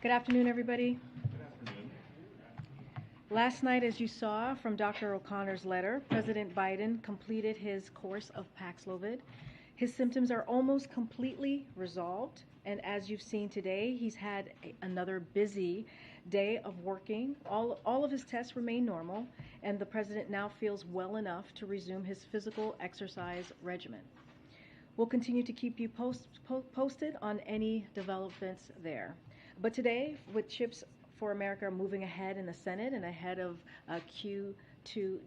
Good afternoon, everybody. Last night, as you saw from Dr. O'Connor's letter, President Biden completed his course of Paxlovid. His symptoms are almost completely resolved, and as you've seen today, he's had another busy day of working. All of his tests remain normal, and the president now feels well enough to resume his physical exercise regimen. We'll continue to keep you posted on any developments there. But today, with Chips for America moving ahead in the Senate and ahead of Q2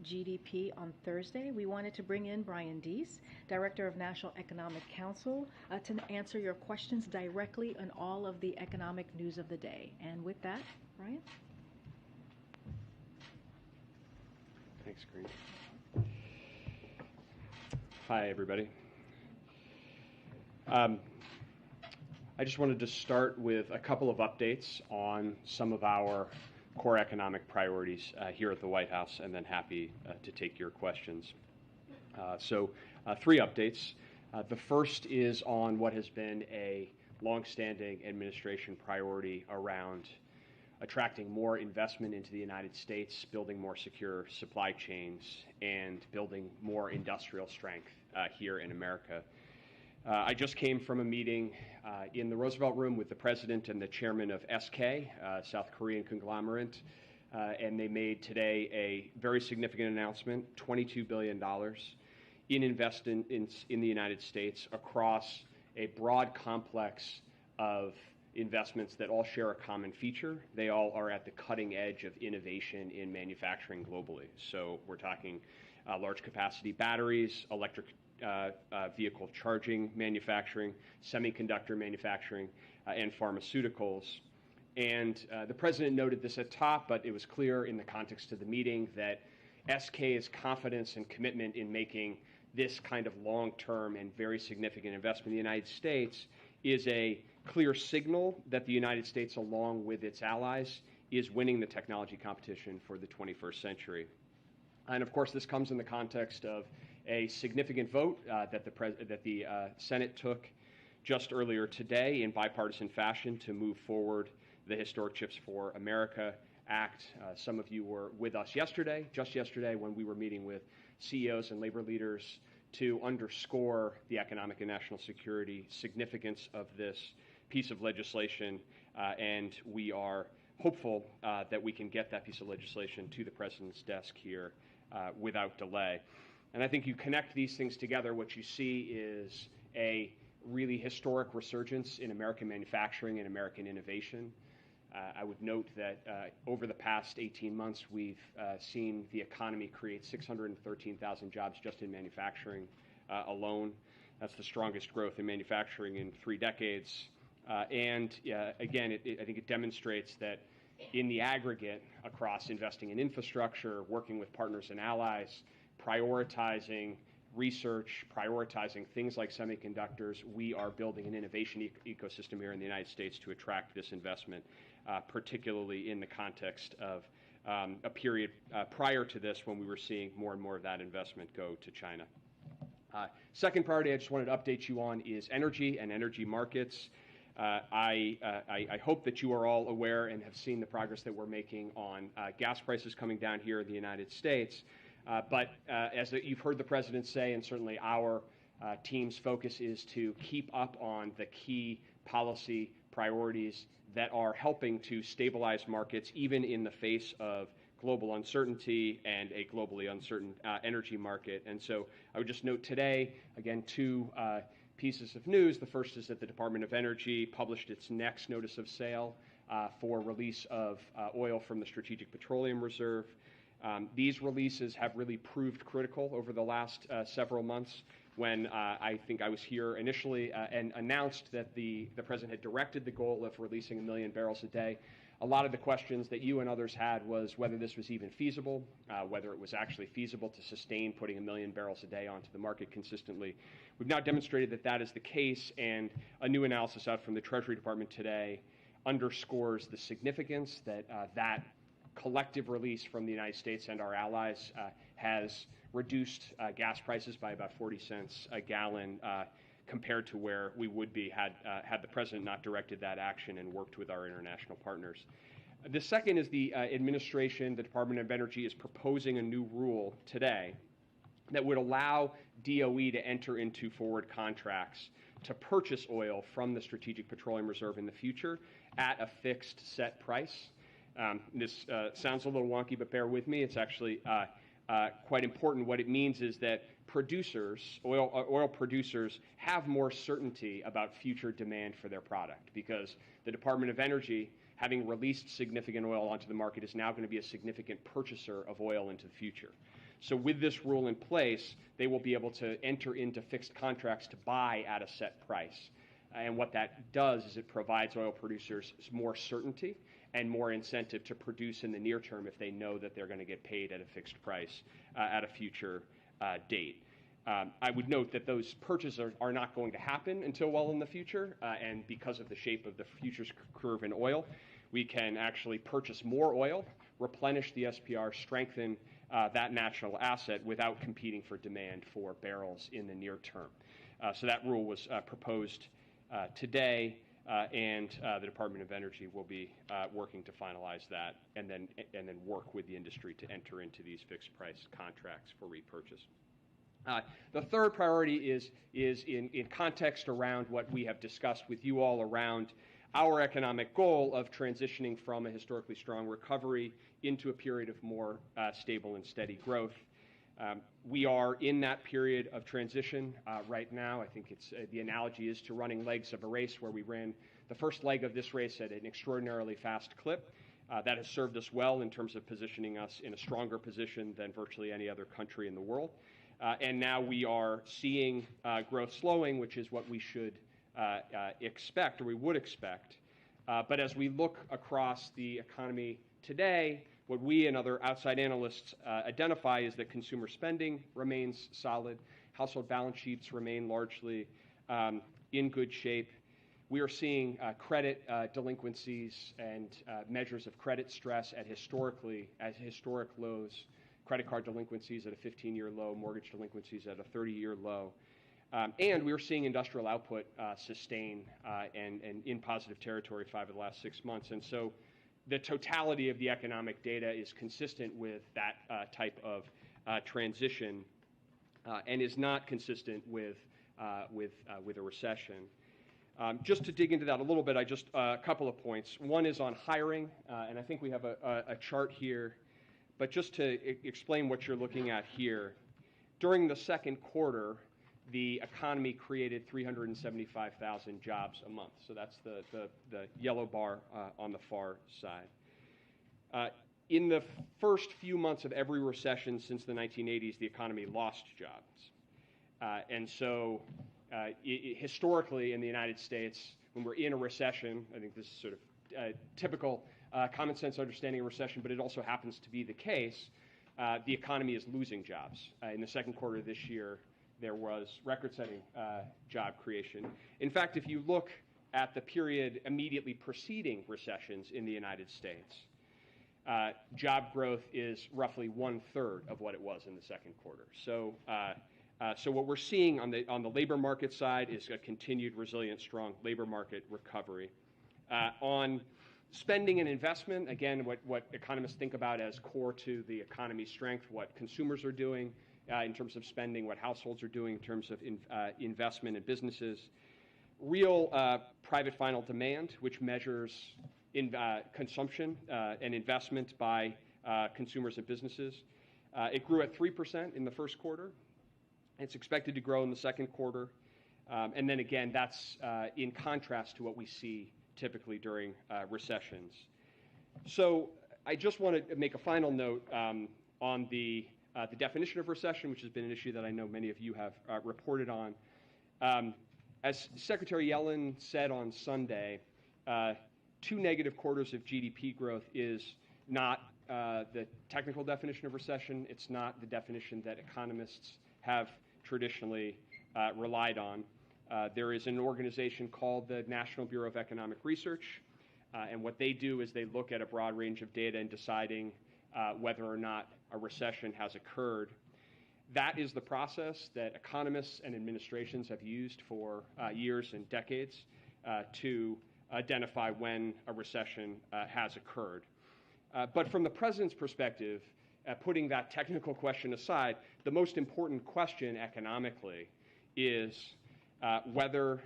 GDP on Thursday, we wanted to bring in Brian Deese, Director of National Economic Council, to answer your questions directly on all of the economic news of the day. And with that, Brian? Thanks, Karine. Hi, everybody. I just wanted to start with a couple of updates on some of our core economic priorities here at the White House, and then happy to take your questions. Three updates. The first is on what has been a longstanding administration priority around attracting more investment into the United States, building more secure supply chains, and building more industrial strength here in America. I just came from a meeting in the Roosevelt Room with the president and the chairman of SK, South Korean conglomerate, and they made today a very significant announcement, $22 billion in investments in the United States across a broad complex of investments that all share a common feature. They all are at the cutting edge of innovation in manufacturing globally. So we're talking large capacity batteries, electric vehicle charging manufacturing, semiconductor manufacturing, and pharmaceuticals. And the president noted this at top, but it was clear in the context of the meeting that SK's confidence and commitment in making this kind of long-term and very significant investment in the United States is a clear signal that the United States, along with its allies, is winning the technology competition for the 21st century. And of course, this comes in the context of a significant vote that the Senate took just earlier today in bipartisan fashion to move forward the historic Chips for America Act. Some of you were with us just yesterday, when we were meeting with CEOs and labor leaders to underscore the economic and national security significance of this piece of legislation, and we are hopeful that we can get that piece of legislation to the president's desk here without delay. And I think you connect these things together, what you see is a really historic resurgence in American manufacturing and American innovation. I would note that over the past 18 months, we've seen the economy create 613,000 jobs just in manufacturing alone. That's the strongest growth in manufacturing in 3 decades. Again, I think it demonstrates that in the aggregate, across investing in infrastructure, working with partners and allies, prioritizing research, prioritizing things like semiconductors, we are building an innovation ecosystem here in the United States to attract this investment, particularly in the context of a period prior to this when we were seeing more and more of that investment go to China. Second priority I just wanted to update you on is energy and energy markets. I hope that you are all aware and have seen the progress that we're making on gas prices coming down here in the United States. But as you've heard the president say, and certainly our team's focus is to keep up on the key policy priorities that are helping to stabilize markets even in the face of global uncertainty and a globally uncertain energy market. And so I would just note today, again, 2 pieces of news. The first is that the Department of Energy published its next notice of sale for release of oil from the Strategic Petroleum Reserve. These releases have really proved critical over the last several months, when I think I was here initially and announced that the president had directed the goal of releasing 1 million barrels a day. A lot of the questions that you and others had was whether this was even feasible, whether it was actually feasible to sustain putting 1 million barrels a day onto the market consistently. We've now demonstrated that that is the case, and a new analysis out from the Treasury Department today underscores the significance that that collective release from the United States and our allies has reduced gas prices by about 40 cents a gallon compared to where we would be had the President not directed that action and worked with our international partners. The second is the administration, the Department of Energy, is proposing a new rule today that would allow DOE to enter into forward contracts to purchase oil from the Strategic Petroleum Reserve in the future at a fixed set price. This sounds a little wonky, but bear with me. It's actually quite important. What it means is that producers, oil producers, have more certainty about future demand for their product because the Department of Energy, having released significant oil onto the market, is now going to be a significant purchaser of oil into the future. So with this rule in place, they will be able to enter into fixed contracts to buy at a set price. And what that does is it provides oil producers more certainty and more incentive to produce in the near term if they know that they're going to get paid at a fixed price at a future date. I would note that those purchases are not going to happen until well in the future, and because of the shape of the futures curve in oil, we can actually purchase more oil, replenish the SPR, strengthen that national asset without competing for demand for barrels in the near term. So that rule was proposed today, and the Department of Energy will be working to finalize that and then work with the industry to enter into these fixed price contracts for repurchase. The third priority is in context around what we have discussed with you all around our economic goal of transitioning from a historically strong recovery into a period of more stable and steady growth. We are in that period of transition right now. I think it's the analogy is to running legs of a race where we ran the first leg of this race at an extraordinarily fast clip. That has served us well in terms of positioning us in a stronger position than virtually any other country in the world. And now we are seeing growth slowing, which is what we should expect, or we would expect. But as we look across the economy today, what we and other outside analysts identify is that consumer spending remains solid, household balance sheets remain largely in good shape. We are seeing credit delinquencies and measures of credit stress at historic lows. Credit card delinquencies at a 15-year low, mortgage delinquencies at a 30-year low. And we are seeing industrial output sustain and in positive territory 5 of the last 6 months. And so the totality of the economic data is consistent with that type of transition and is not consistent with a recession. Just to dig into that a little bit, a couple of points. One is on hiring, and I think we have a chart here. But just to explain what you're looking at here, during the second quarter, the economy created 375,000 jobs a month. So that's the yellow bar on the far side. In the first few months of every recession since the 1980s, the economy lost jobs. And so historically in the United States, when we're in a recession, I think this is sort of typical common sense understanding of recession, but it also happens to be the case, the economy is losing jobs. In the second quarter of this year, there was record-setting job creation. In fact, if you look at the period immediately preceding recessions in the United States, job growth is roughly 1/3 of what it was in the second quarter. So what we're seeing on the labor market side is a continued resilient, strong labor market recovery. On spending and investment, again, what economists think about as core to the economy's strength, what consumers are doing in terms of spending, what households are doing in terms of investment in businesses. Real private final demand, which measures consumption and investment by consumers and businesses. It grew at 3% in the first quarter. It's expected to grow in the second quarter. And then again, that's in contrast to what we see typically during recessions. So I just want to make a final note on the definition of recession, which has been an issue that I know many of you have reported on. As Secretary Yellen said on Sunday, 2 negative quarters of GDP growth is not the technical definition of recession. It's not the definition that economists have traditionally relied on. There is an organization called the National Bureau of Economic Research, and what they do is they look at a broad range of data in deciding whether or not a recession has occurred. That is the process that economists and administrations have used for years and decades to identify when a recession has occurred. But from the president's perspective, putting that technical question aside, the most important question economically is whether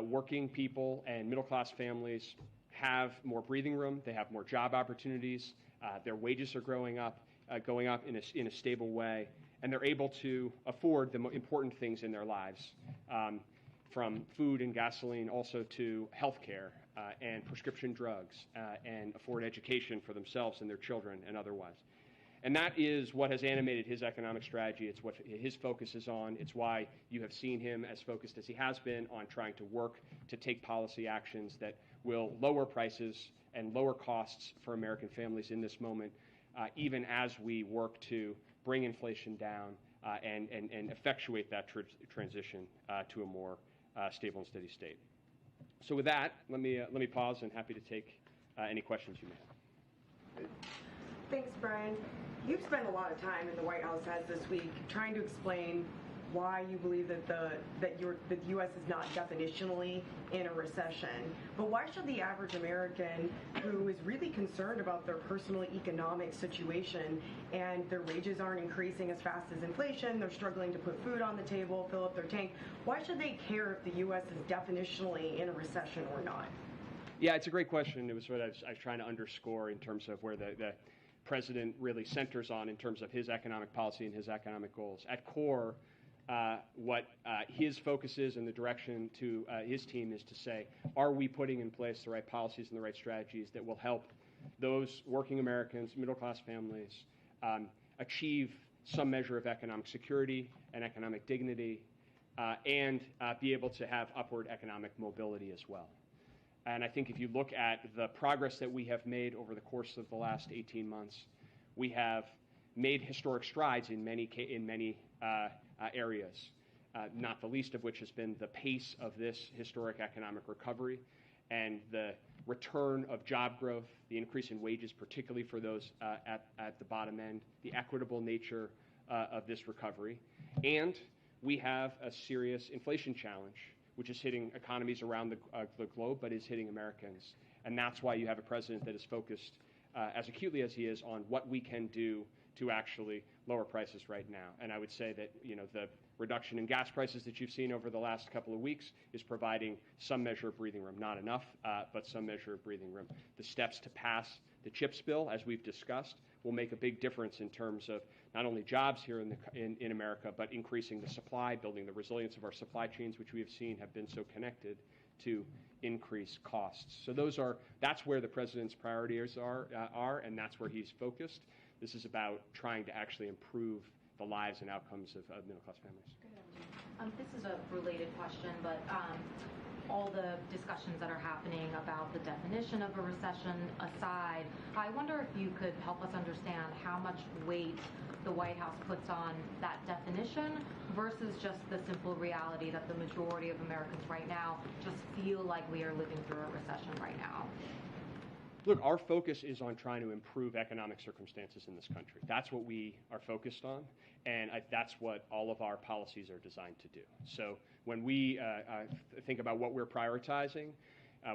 working people and middle-class families have more breathing room, they have more job opportunities, their wages are going up in a stable way, and they're able to afford the important things in their lives, from food and gasoline also to health care and prescription drugs, and afford education for themselves and their children and otherwise. And that is what has animated his economic strategy. It's what his focus is on. It's why you have seen him as focused as he has been on trying to work to take policy actions that will lower prices and lower costs for American families in this moment, even as we work to bring inflation down and effectuate that transition to a more stable and steady state. So with that, let me pause and happy to take any questions you may have. Thanks, Brian. You've spent a lot of time in the White House as this week trying to explain why you believe that the U.S. is not definitionally in a recession. But why should the average American who is really concerned about their personal economic situation and their wages aren't increasing as fast as inflation, they're struggling to put food on the table, fill up their tank, why should they care if the U.S. is definitionally in a recession or not? Yeah, it's a great question. It was what I was trying to underscore in terms of where the president really centers on in terms of his economic policy and his economic goals. At core, what his focus is and the direction to his team is to say, are we putting in place the right policies and the right strategies that will help those working Americans, middle-class families, achieve some measure of economic security and economic dignity, and be able to have upward economic mobility as well. And I think if you look at the progress that we have made over the course of the last 18 months, we have made historic strides in many areas, not the least of which has been the pace of this historic economic recovery and the return of job growth, the increase in wages, particularly for those at the bottom end, the equitable nature of this recovery. And we have a serious inflation challenge, which is hitting economies around the globe, but is hitting Americans. And that's why you have a president that is focused as acutely as he is on what we can do to actually lower prices right now. And I would say that, the reduction in gas prices that you've seen over the last couple of weeks is providing some measure of breathing room. Not enough, but some measure of breathing room. The steps to pass the CHIPS bill, as we've discussed, will make a big difference in terms of not only jobs here in America, but increasing the supply, building the resilience of our supply chains, which we have seen have been so connected to increase costs. So that's where the president's priorities are, and that's where he's focused. This is about trying to actually improve the lives and outcomes of middle-class families. This is a related question, but all the discussions that are happening about the definition of a recession aside, I wonder if you could help us understand how much weight the White House puts on that definition versus just the simple reality that the majority of Americans right now just feel like we are living through a recession right now. Look, our focus is on trying to improve economic circumstances in this country. That's what we are focused on, and that's what all of our policies are designed to do. So when we think about what we're prioritizing,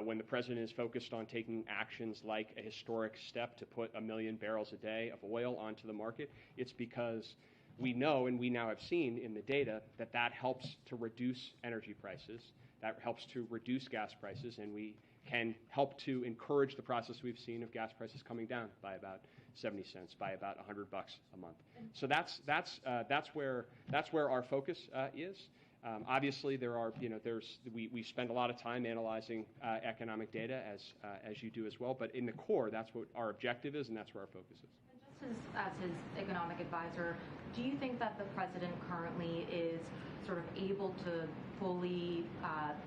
when the president is focused on taking actions like a historic step to put 1 million barrels a day of oil onto the market, it's because we know, and we now have seen in the data, that helps to reduce energy prices, that helps to reduce gas prices, and we can help to encourage the process we've seen of gas prices coming down by about 70 cents, by about $100 a month. So that's where our focus is. Obviously, we spend a lot of time analyzing economic data as you do as well. But in the core, that's what our objective is, and that's where our focus is. And just as his economic advisor, do you think that the president currently is sort of able to fully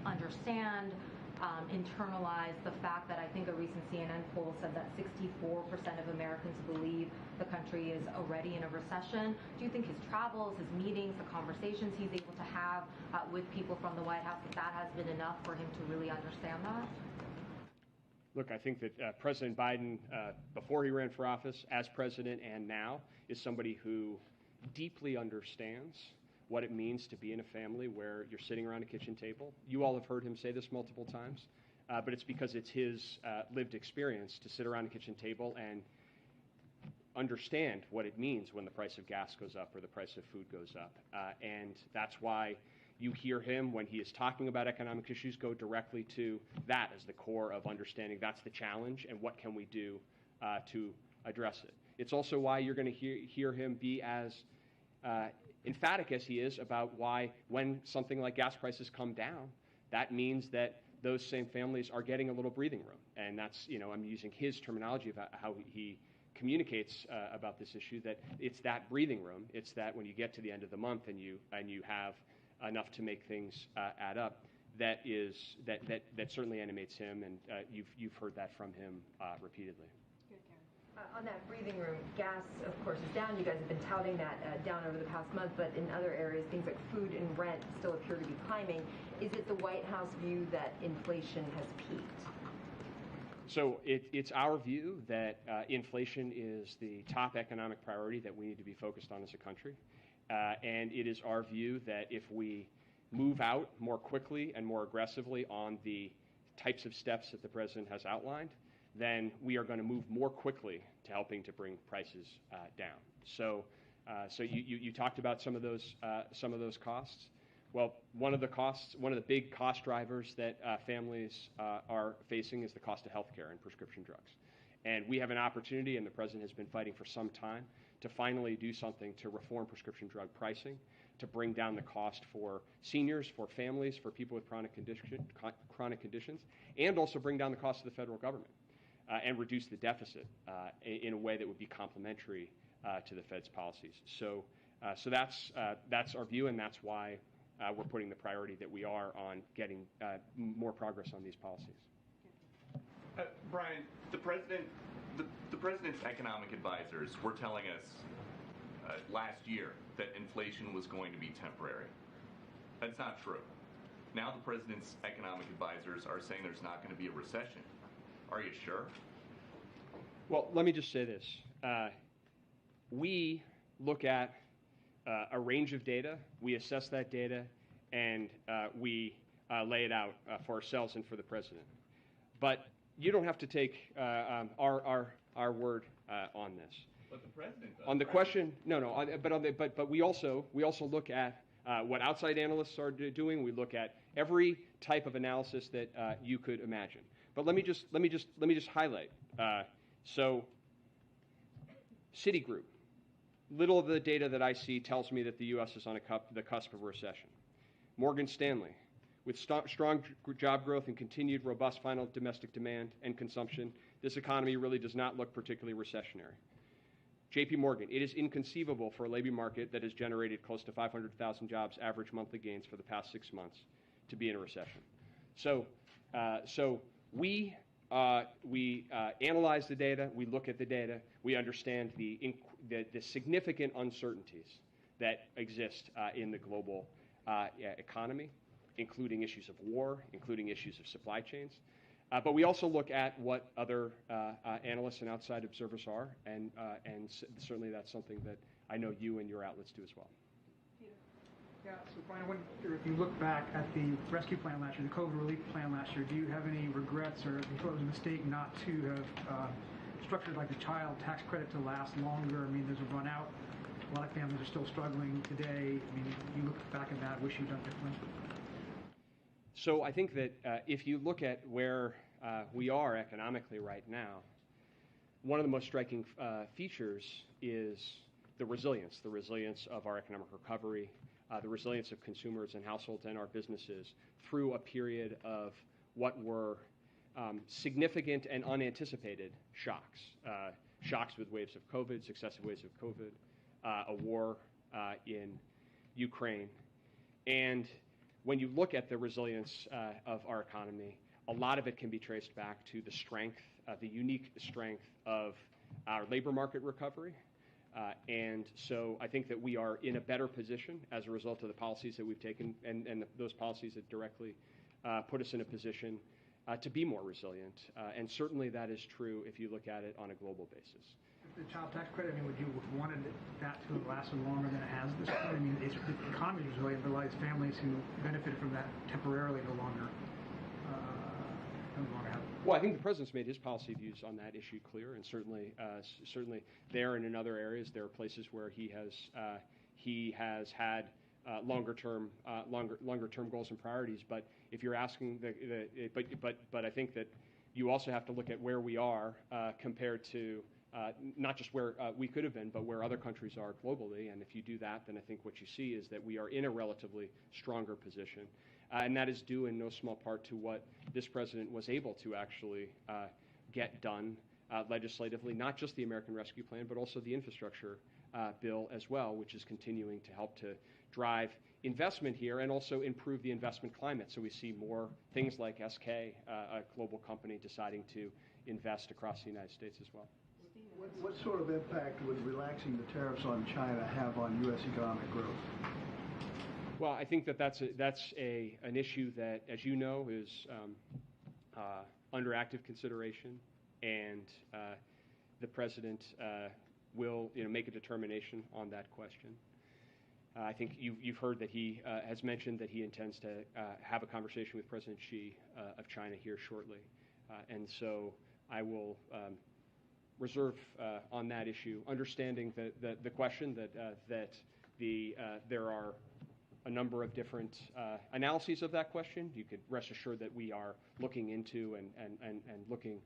understand internalize the fact that I think a recent CNN poll said that 64% of Americans believe the country is already in a recession. Do you think his travels, his meetings, the conversations he's able to have with people from the White House, that has been enough for him to really understand that? Look, I think that President Biden, before he ran for office, as president and now, is somebody who deeply understands what it means to be in a family where you're sitting around a kitchen table. You all have heard him say this multiple times, but it's because it's his lived experience to sit around a kitchen table and understand what it means when the price of gas goes up or the price of food goes up. And that's why you hear him, when he is talking about economic issues, go directly to that as the core of understanding that's the challenge and what can we do to address it. It's also why you're going to hear him be as emphatic as he is about why, when something like gas prices come down, that means that those same families are getting a little breathing room. And that's, I'm using his terminology about how he communicates about this issue, that it's that breathing room. It's that when you get to the end of the month and you have enough to make things add up, that certainly animates him, and you've heard that from him repeatedly. On that breathing room, gas, of course, is down. You guys have been touting that down over the past month, but in other areas, things like food and rent still appear to be climbing. Is it the White House view that inflation has peaked? So it's our view that inflation is the top economic priority that we need to be focused on as a country. And it is our view that if we move out more quickly and more aggressively on the types of steps that the president has outlined, then we are going to move more quickly to helping to bring prices down. So you talked about some of those costs. Well, one of the big cost drivers that families are facing is the cost of health care and prescription drugs. And we have an opportunity, and the president has been fighting for some time, to finally do something to reform prescription drug pricing, to bring down the cost for seniors, for families, for people with chronic conditions, and also bring down the cost of the federal government and reduce the deficit in a way that would be complementary to the Fed's policies. So that's our view, and that's why we're putting the priority that we are on getting more progress on these policies. Brian, the president's economic advisors were telling us last year that inflation was going to be temporary. That's not true. Now the president's economic advisors are saying there's not going to be a recession. Are you sure? Well, let me just say this. We look at a range of data, we assess that data, and we lay it out for ourselves and for the president. But you don't have to take our word on this. But the president does. On the question, but we also look at what outside analysts are doing. We look at every type of analysis that you could imagine. But let me just highlight. So, Citigroup. Little of the data that I see tells me that the U.S. is on the cusp of a recession. Morgan Stanley, with strong job growth and continued robust final domestic demand and consumption, this economy really does not look particularly recessionary. J.P. Morgan, it is inconceivable for a labor market that has generated close to 500,000 jobs, average monthly gains for the past 6 months, to be in a recession. So we analyze the data, we look at the data, we understand the significant uncertainties that exist in the global economy, including issues of war, including issues of supply chains. But we also look at what other analysts and outside observers are, and certainly that's something that I know you and your outlets do as well. Yeah, so Brian, if you look back at the rescue plan last year, the COVID relief plan last year, do you have any regrets, or do you thought it was a mistake not to have structured like the child tax credit to last longer? I mean, there's a run out. A lot of families are still struggling today. I mean, you look back at that, wish you'd done differently. So I think that if you look at where we are economically right now, one of the most striking features is the resilience of our economic recovery, the resilience of consumers and households and our businesses through a period of what were significant and unanticipated shocks. Shocks with waves of COVID, successive waves of COVID, a war in Ukraine. And when you look at the resilience of our economy, a lot of it can be traced back to the strength, the unique strength of our labor market recovery. And so I think that we are in a better position as a result of the policies that we've taken and those policies that directly put us in a position to be more resilient. And certainly that is true if you look at it on a global basis. The child tax credit, I mean, would you have wanted that to have lasted longer than it has this point? I mean, the economy is resilient, but a lot of families who benefited from that temporarily no longer have. Well, I think the president's made his policy views on that issue clear, and certainly there and in other areas, there are places where he has had longer term goals and priorities. But if you're asking, but I think that you also have to look at where we are compared to not just where we could have been, but where other countries are globally. And if you do that, then I think what you see is that we are in a relatively stronger position. And that is due in no small part to what this president was able to actually get done legislatively, not just the American Rescue Plan, but also the infrastructure bill as well, which is continuing to help to drive investment here and also improve the investment climate. So we see more things like SK, a global company, deciding to invest across the United States as well. What sort of impact would relaxing the tariffs on China have on U.S. economic growth? Well, I think that that's an issue that, as you know, is under active consideration, and the president will make a determination on that question. I think you've heard that he has mentioned that he intends to have a conversation with President Xi of China here shortly, and so I will reserve on that issue, understanding the question that there are a number of different analyses of that question. You could rest assured that we are looking into and looking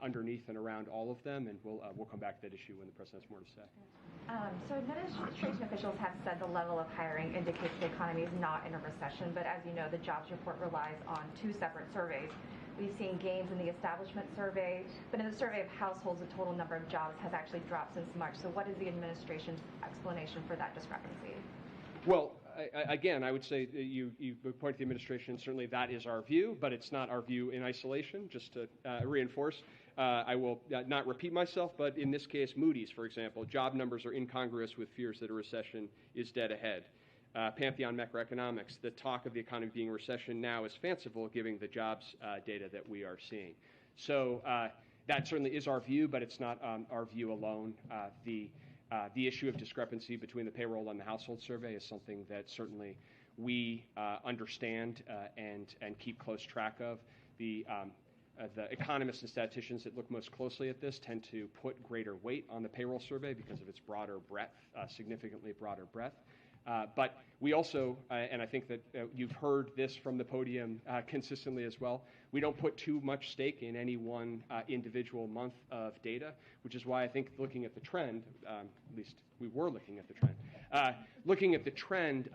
underneath and around all of them, and we'll come back to that issue when the president has more to say. So administration officials have said the level of hiring indicates the economy is not in a recession, but as you know, the jobs report relies on two separate surveys. We've seen gains in the establishment survey, but in the survey of households, the total number of jobs has actually dropped since March. So what is the administration's explanation for that discrepancy? Well, again, I would say you point to the administration. Certainly that is our view, but it's not our view in isolation. Just to reinforce, I will not repeat myself, but in this case, Moody's, for example, job numbers are incongruous with fears that a recession is dead ahead. Pantheon Macroeconomics, the talk of the economy being a recession now is fanciful, given the jobs data that we are seeing. So that certainly is our view, but it's not our view alone. The issue of discrepancy between the payroll and the household survey is something that certainly we understand and keep close track of. The economists and statisticians that look most closely at this tend to put greater weight on the payroll survey because of its broader breadth, significantly broader breadth. But we also, and I think that you've heard this from the podium consistently as well, we don't put too much stake in any one individual month of data, which is why I think looking at the trend, at least we were looking at the trend, looking at the trend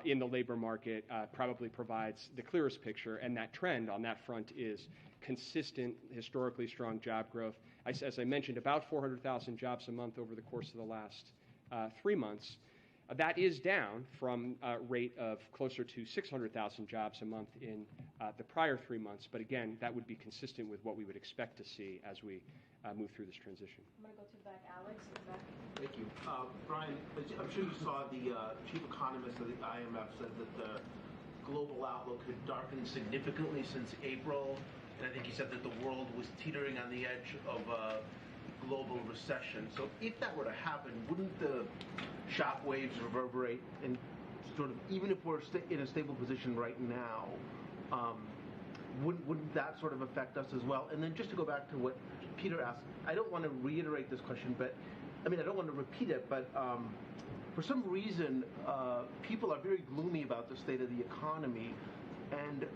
in the labor market probably provides the clearest picture, and that trend on that front is consistent, historically strong job growth. As I mentioned, about 400,000 jobs a month over the course of the last 3 months. That is down from a rate of closer to 600,000 jobs a month in the prior 3 months. But again, that would be consistent with what we would expect to see as we move through this transition. I'm going to go to the back. Alex, in the back. Thank you. Brian, I'm sure you saw the chief economist of the IMF said that the global outlook had darkened significantly since April. And I think he said that the world was teetering on the edge of a global recession. So if that were to happen, wouldn't the shock waves reverberate, and sort of, even if we're in a stable position right now, wouldn't that sort of affect us as well? And then just to go back to what Peter asked, I don't want to reiterate this question, but I don't want to repeat it, but for some reason, people are very gloomy about the state of the economy, and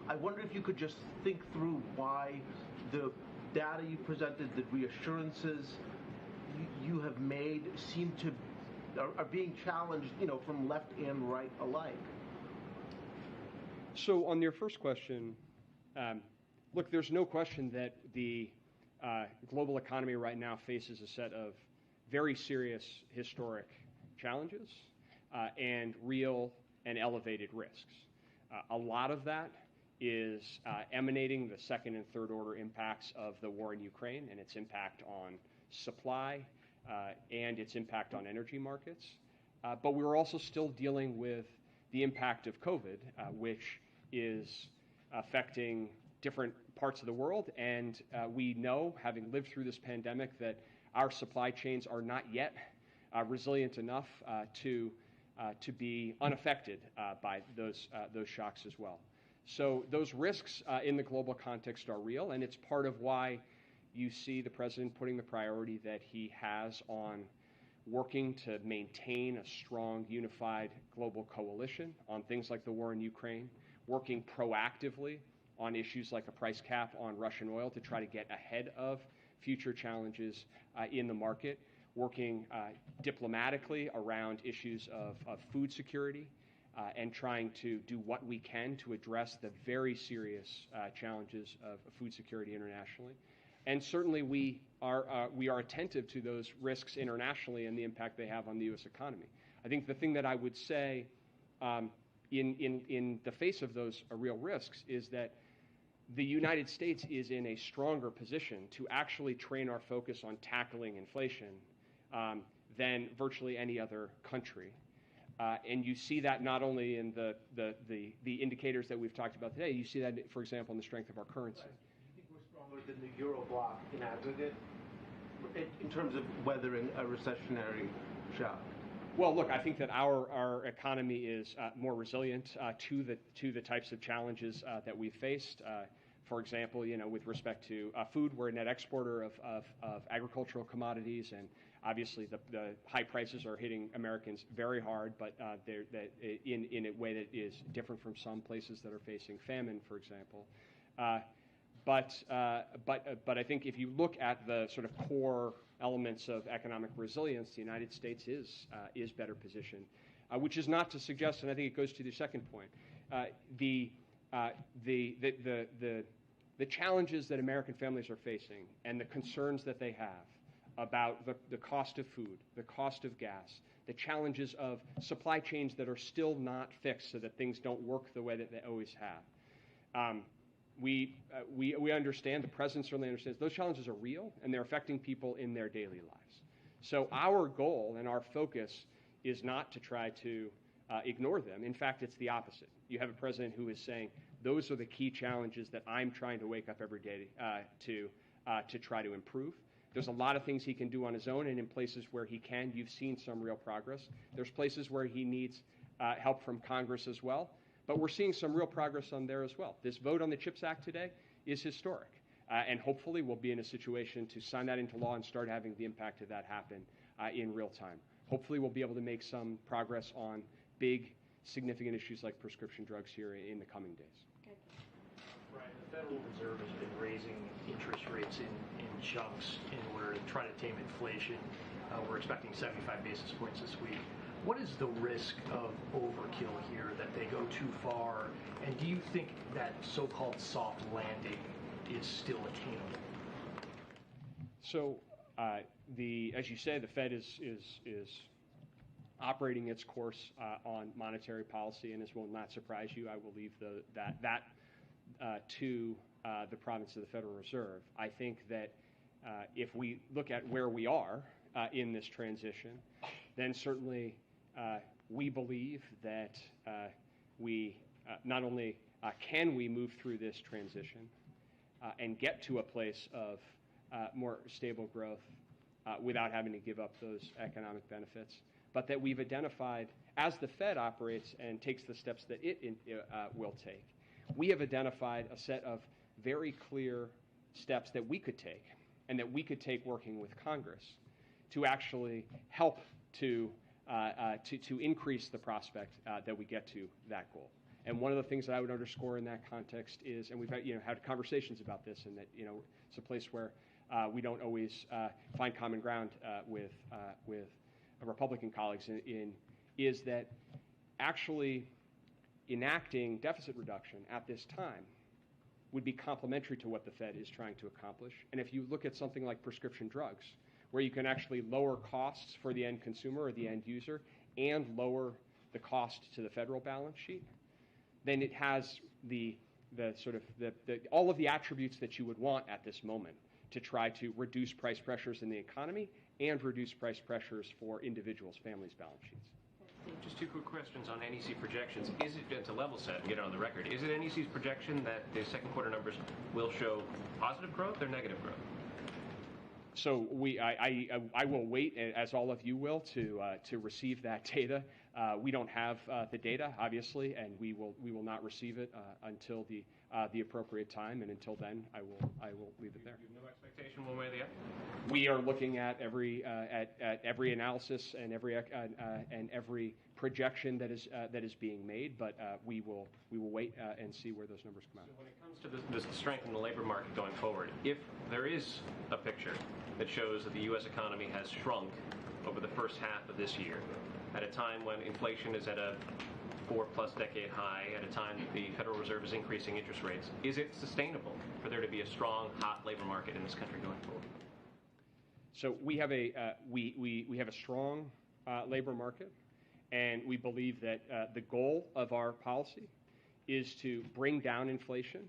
I wonder if you could just think through why the data you presented, the reassurances you have made seem to are being challenged, from left and right alike. So on your first question, look, there's no question that the global economy right now faces a set of very serious historic challenges and real and elevated risks. A lot of that is emanating the second and third order impacts of the war in Ukraine and its impact on supply and its impact on energy markets. But we're also still dealing with the impact of COVID, which is affecting different parts of the world. And we know, having lived through this pandemic, that our supply chains are not yet resilient enough to be unaffected by those shocks as well. So those risks in the global context are real, and it's part of why you see the president putting the priority that he has on working to maintain a strong, unified global coalition on things like the war in Ukraine, working proactively on issues like a price cap on Russian oil to try to get ahead of future challenges in the market, working diplomatically around issues of food security, and trying to do what we can to address the very serious challenges of food security internationally. And certainly we are attentive to those risks internationally and the impact they have on the U.S. economy. I think the thing that I would say in the face of those real risks is that the United States is in a stronger position to actually train our focus on tackling inflation than virtually any other country. And you see that not only in the indicators that we've talked about today, you see that, for example, in the strength of our currency. Do you think we're stronger than the Euro bloc in aggregate in terms of weathering a recessionary shock? Well, look, I think that our economy is more resilient to the types of challenges that we've faced. For example, with respect to food, we're a net exporter of agricultural commodities, and obviously the high prices are hitting Americans very hard, but they're in a way that is different from some places that are facing famine, for example. But I think if you look at the sort of core elements of economic resilience, the United States is better positioned, which is not to suggest, and I think it goes to the second point, the challenges that American families are facing and the concerns that they have about the cost of food, the cost of gas, the challenges of supply chains that are still not fixed so that things don't work the way that they always have. We understand, the president certainly understands, those challenges are real and they're affecting people in their daily lives. So our goal and our focus is not to try to ignore them. In fact, it's the opposite. You have a president who is saying, those are the key challenges that I'm trying to wake up every day to try to improve. There's a lot of things he can do on his own, and in places where he can, you've seen some real progress. There's places where he needs help from Congress as well. But we're seeing some real progress on there as well. This vote on the CHIPS Act today is historic. And hopefully we'll be in a situation to sign that into law and start having the impact of that happen in real time. Hopefully we'll be able to make some progress on big, significant issues like prescription drugs here in the coming days. Okay. Right. The Federal Reserve has been raising interest rates in chunks in order to try to tame inflation. We're expecting 75 basis points this week. What is the risk of overkill here, that they go too far? And do you think that so-called soft landing is still attainable? So, as you say, the Fed is operating its course on monetary policy, and this will not surprise you. I will leave that to the province of the Federal Reserve. I think that if we look at where we are in this transition, then certainly we believe that we not only can we move through this transition and get to a place of more stable growth without having to give up those economic benefits, but that we've identified, as the Fed operates and takes the steps that it will take, we have identified a set of very clear steps that we could take and that we could take working with Congress to actually help to increase the prospect that we get to that goal. And one of the things that I would underscore in that context is, and we've had conversations about this, and that it's a place where we don't always find common ground with Republican colleagues is that actually enacting deficit reduction at this time would be complementary to what the Fed is trying to accomplish. And if you look at something like prescription drugs, where you can actually lower costs for the end consumer or the end user and lower the cost to the federal balance sheet, then it has the all of the attributes that you would want at this moment to try to reduce price pressures in the economy and reduce price pressures for individuals' families' balance sheets. Just two quick questions on NEC projections. Is it, to level set and get it on the record, is it NEC's projection that the second quarter numbers will show positive growth or negative growth? So I will wait, as all of you will, to receive that data. We don't have the data, obviously, and we will not receive it until the appropriate time. And until then, I will leave it there. You have no expectation one way or the other? We are looking at every analysis and every projection that is being made, but we will wait and see where those numbers come out. So when it comes to the strength in the labor market going forward, if there is a picture that shows that the U.S. economy has shrunk over the first half of this year, at a time when inflation is at a 4+ decade high, at a time that the Federal Reserve is increasing interest rates, is it sustainable for there to be a strong, hot labor market in this country going forward? So we have a strong labor market, and we believe that the goal of our policy is to bring down inflation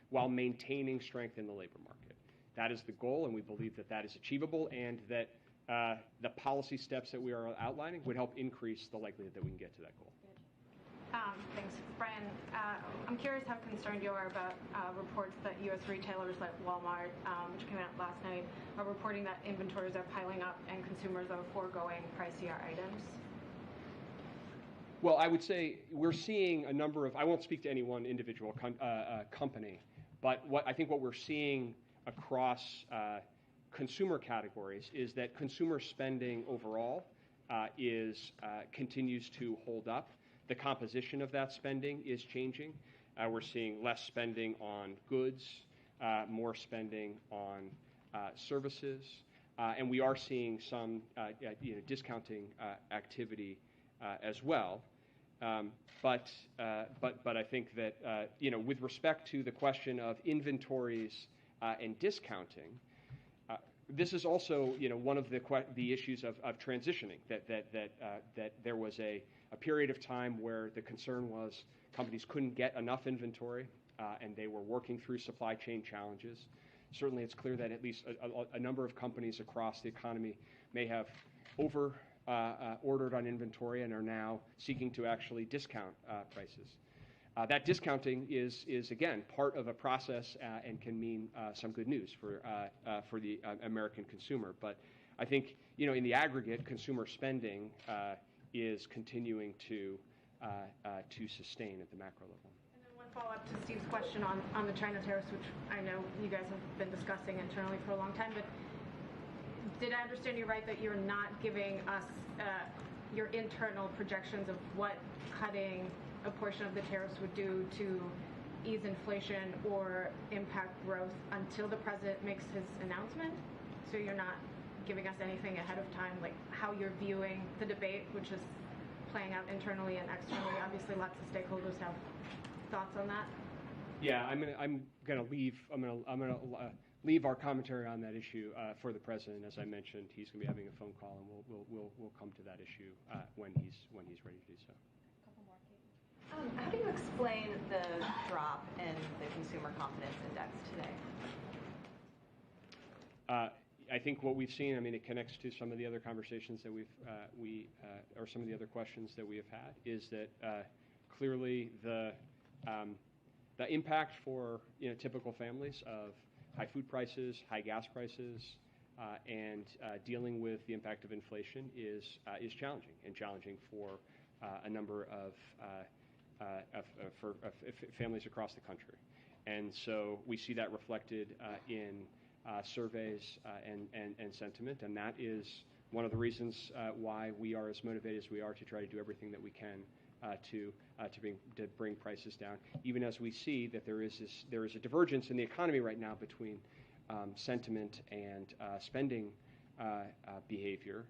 while maintaining strength in the labor market. That is the goal, and we believe that that is achievable, and that the policy steps that we are outlining would help increase the likelihood that we can get to that goal. Thanks. Brian, I'm curious how concerned you are about reports that U.S. retailers like Walmart, which came out last night, are reporting that inventories are piling up and consumers are foregoing pricier items. Well, I would say we're seeing a number of, I won't speak to any one individual company, but I think what we're seeing across consumer categories is that consumer spending overall continues to hold up. The composition of that spending is changing. We're seeing less spending on goods, more spending on services, and we are seeing some discounting activity as well. But I think that with respect to the question of inventories and discounting, this is also one of the issues of transitioning. That there was a period of time where the concern was companies couldn't get enough inventory and they were working through supply chain challenges. Certainly, it's clear that at least a number of companies across the economy may have ordered on inventory and are now seeking to actually discount prices. That discounting is again part of a process and can mean some good news for the American consumer. But I think in the aggregate, consumer spending is continuing to sustain at the macro level. And then one follow-up to Steve's question on the China tariffs, which I know you guys have been discussing internally for a long time. But did I understand you right that you're not giving us your internal projections of what cutting a portion of the tariffs would do to ease inflation or impact growth until the president makes his announcement? So you're not giving us anything ahead of time, like how you're viewing the debate, which is playing out internally and externally? Obviously, lots of stakeholders have thoughts on that. Yeah, I'm gonna leave our commentary on that issue for the president. As I mentioned, he's gonna be having a phone call, and we'll come to that issue when he's ready to do so. How do you explain the drop in the consumer confidence index today? I think what we've seen, it connects to some of the other conversations that or some of the other questions that we have had, is that clearly the impact for typical families of high food prices, high gas prices, and dealing with the impact of inflation is challenging for a number of families across the country. And so we see that reflected in surveys and sentiment, and that is one of the reasons why we are as motivated as we are to try to do everything that we can to bring prices down, even as we see that there is a divergence in the economy right now between sentiment and spending behavior.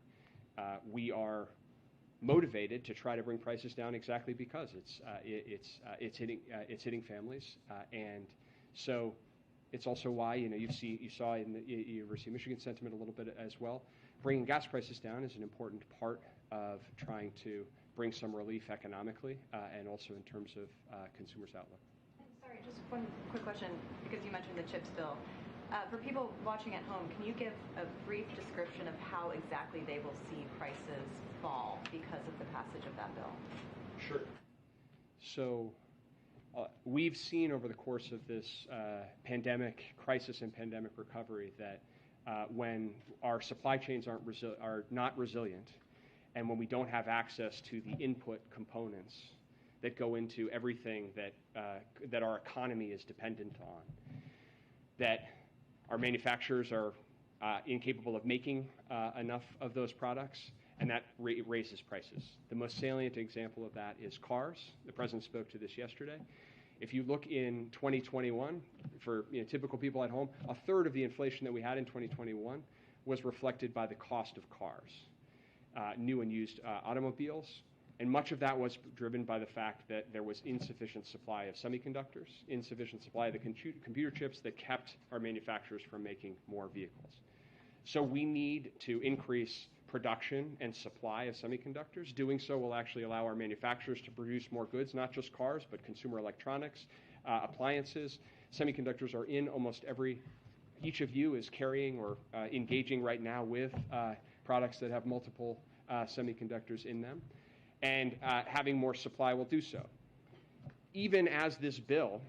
We are motivated to try to bring prices down exactly because it's hitting families, and so it's also why you saw in the University of Michigan sentiment a little bit as well. Bringing gas prices down is an important part of trying to bring some relief economically and also in terms of consumers' outlook. Sorry, just one quick question, because you mentioned the CHIPS bill. For people watching at home, can you give a brief description of how exactly they will see prices fall because of the passage of that bill? Sure. So we've seen over the course of this pandemic crisis and pandemic recovery that when our supply chains are not resilient, and when we don't have access to the input components that go into everything that our economy is dependent on, that our manufacturers are incapable of making enough of those products, and that raises prices. The most salient example of that is cars. The President spoke to this yesterday. If you look in 2021, for typical people at home, a third of the inflation that we had in 2021 was reflected by the cost of cars, new and used automobiles. And much of that was driven by the fact that there was insufficient supply of semiconductors, insufficient supply of the computer chips that kept our manufacturers from making more vehicles. So we need to increase production and supply of semiconductors. Doing so will actually allow our manufacturers to produce more goods, not just cars, but consumer electronics, appliances. Semiconductors are in almost each of you is carrying or engaging right now with products that have multiple semiconductors in them. And having more supply will do so. Even as this bill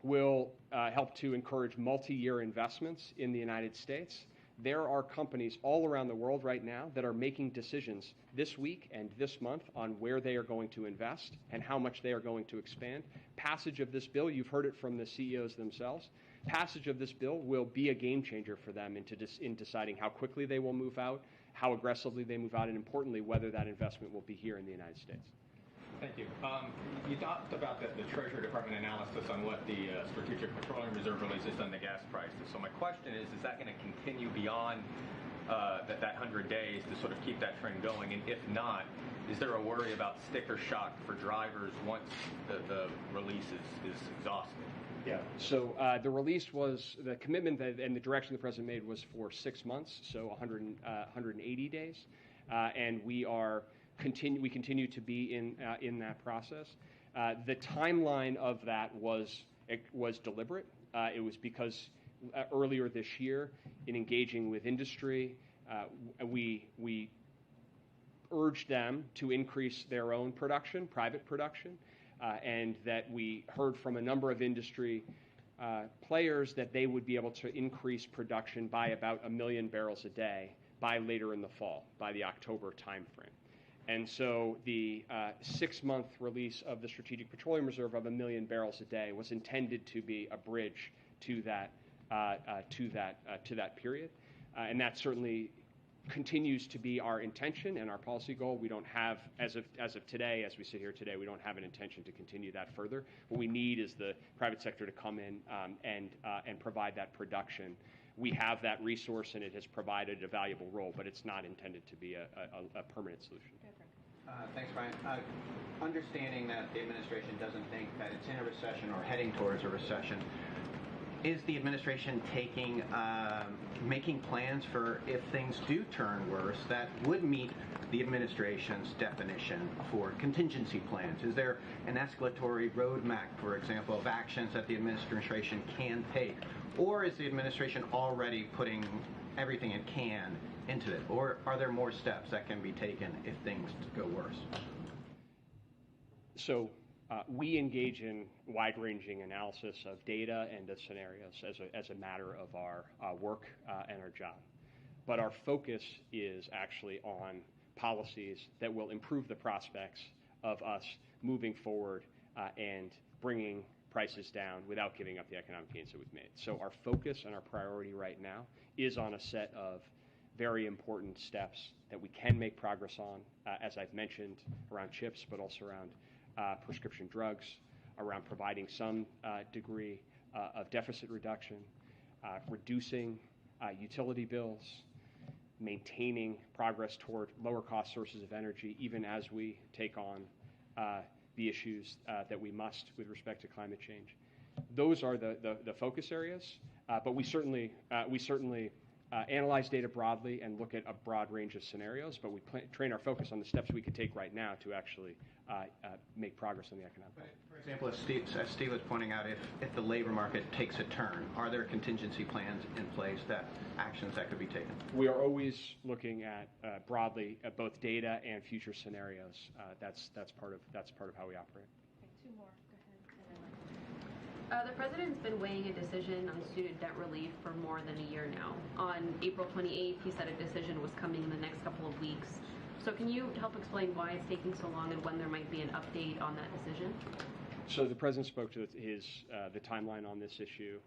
will help to encourage multi-year investments in the United States, there are companies all around the world right now that are making decisions this week and this month on where they are going to invest and how much they are going to expand. Passage of this bill, you've heard it from the CEOs themselves, passage of this bill will be a game changer for them in deciding how quickly they will move out, how aggressively they move out, and importantly, whether that investment will be here in the United States. Thank you. You talked about the Treasury Department analysis on what the Strategic Petroleum Reserve releases on the gas prices. So my question is that going to continue beyond that 100 days to sort of keep that trend going? And if not, is there a worry about sticker shock for drivers once the release is exhausted? Yeah. So the release was, the commitment and the direction the President made was for 6 months, so 180 days. And we continue to be in that process. The timeline of that was deliberate. It was because earlier this year, in engaging with industry, we urged them to increase their own production, private production, and that we heard from a number of industry players that they would be able to increase production by about 1 million barrels a day by later in the fall, by the October timeframe. And so the 6-month release of the Strategic Petroleum Reserve of 1 million barrels a day was intended to be a bridge to that period, and that certainly continues to be our intention and our policy goal. We don't have, as of today, as we sit here today, we don't have an intention to continue that further. What we need is the private sector to come in and provide that production. We have that resource, and it has provided a valuable role, but it's not intended to be a permanent solution. Thanks, Brian. Understanding that the administration doesn't think that it's in a recession or heading towards a recession, is the administration making plans for if things do turn worse that would meet the administration's definition for contingency plans? Is there an escalatory roadmap, for example, of actions that the administration can take? Or is the administration already putting everything it can into it? Or are there more steps that can be taken if things go worse? So we engage in wide-ranging analysis of data and of scenarios as a matter of our work and our job. But our focus is actually on policies that will improve the prospects of us moving forward and bringing prices down without giving up the economic gains that we've made. So our focus and our priority right now is on a set of very important steps that we can make progress on, as I've mentioned, around chips, but also around prescription drugs, around providing some degree of deficit reduction, reducing utility bills, maintaining progress toward lower cost sources of energy, even as we take on the issues that we must with respect to climate change. Those are the focus areas, but we certainly analyze data broadly and look at a broad range of scenarios, but we train our focus on the steps we could take right now to actually make progress on the economic. For example, as Steve was pointing out, if the labor market takes a turn, are there contingency plans in place, actions that could be taken? We are always looking at broadly at both data and future scenarios. That's part of how we operate. Okay, 2 more. Go ahead. The president's been weighing a decision on student debt relief for more than a year now. On April 28th, he said a decision was coming in the next couple of weeks. So can you help explain why it's taking so long and when there might be an update on that decision? So the president spoke to the timeline on this issue,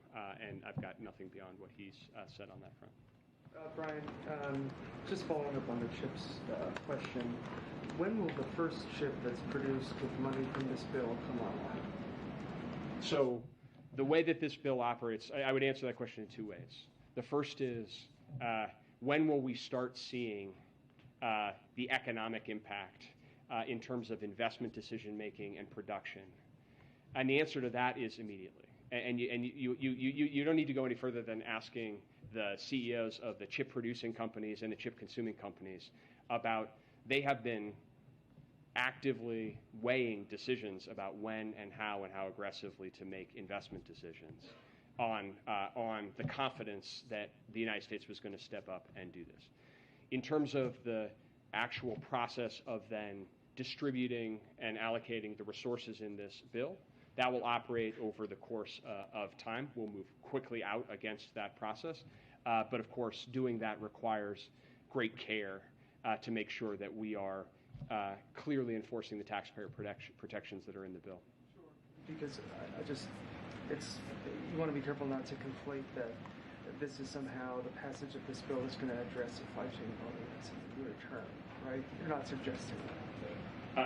and I've got nothing beyond what he's said on that front. Brian, just following up on the CHIPS question, when will the first chip that's produced with money from this bill come online? So the way that this bill operates, I would answer that question in 2 ways. The first is, when will we start seeing the economic impact in terms of investment decision-making and production? And the answer to that is immediately. And you don't need to go any further than asking the CEOs of the chip-producing companies and the chip-consuming companies about, they have been actively weighing decisions about when and how aggressively to make investment decisions on the confidence that the United States was going to step up and do this. In terms of the actual process of then distributing and allocating the resources in this bill, that will operate over the course of time. We'll move quickly out against that process. But of course, doing that requires great care to make sure that we are clearly enforcing the taxpayer protections that are in the bill. Sure. Because you want to be careful not to conflate that this is somehow the passage of this bill is going to address supply chain bottlenecks in the near term, right? You're not suggesting that.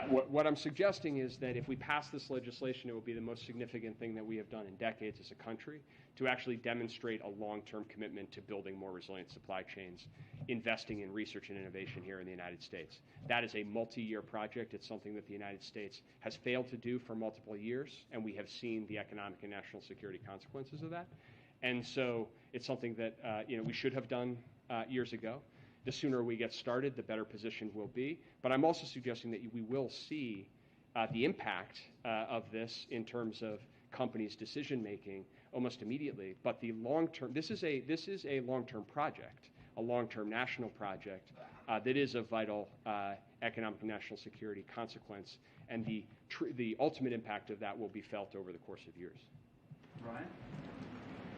What I'm suggesting is that if we pass this legislation, it will be the most significant thing that we have done in decades as a country to actually demonstrate a long-term commitment to building more resilient supply chains, investing in research and innovation here in the United States. That is a multi-year project. It's something that the United States has failed to do for multiple years, and we have seen the economic and national security consequences of that. And so it's something that we should have done years ago. The sooner we get started, the better position we'll be. But I'm also suggesting that we will see the impact of this in terms of companies' decision making almost immediately. But the long-term, this is a long-term project, a long-term national project that is of vital economic and national security consequence, and the ultimate impact of that will be felt over the course of years.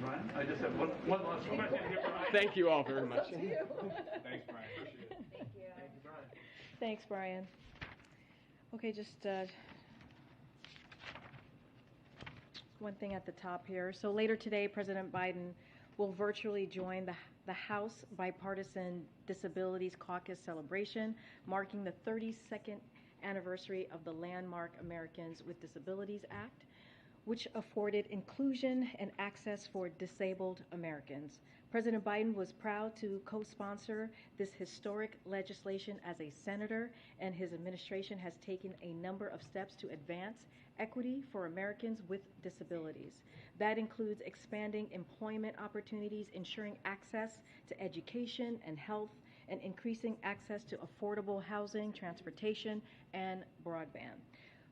Ryan, I just have one last question here. Thank you all very much. Thanks, Brian. Appreciate it. Thank you. Thank you, Brian. Thanks, Brian. Okay, just one thing at the top here. So later today, President Biden will virtually join the House Bipartisan Disabilities Caucus celebration, marking the 32nd anniversary of the landmark Americans with Disabilities Act, which afforded inclusion and access for disabled Americans. President Biden was proud to co-sponsor this historic legislation as a senator, and his administration has taken a number of steps to advance equity for Americans with disabilities. That includes expanding employment opportunities, ensuring access to education and health, and increasing access to affordable housing, transportation, and broadband.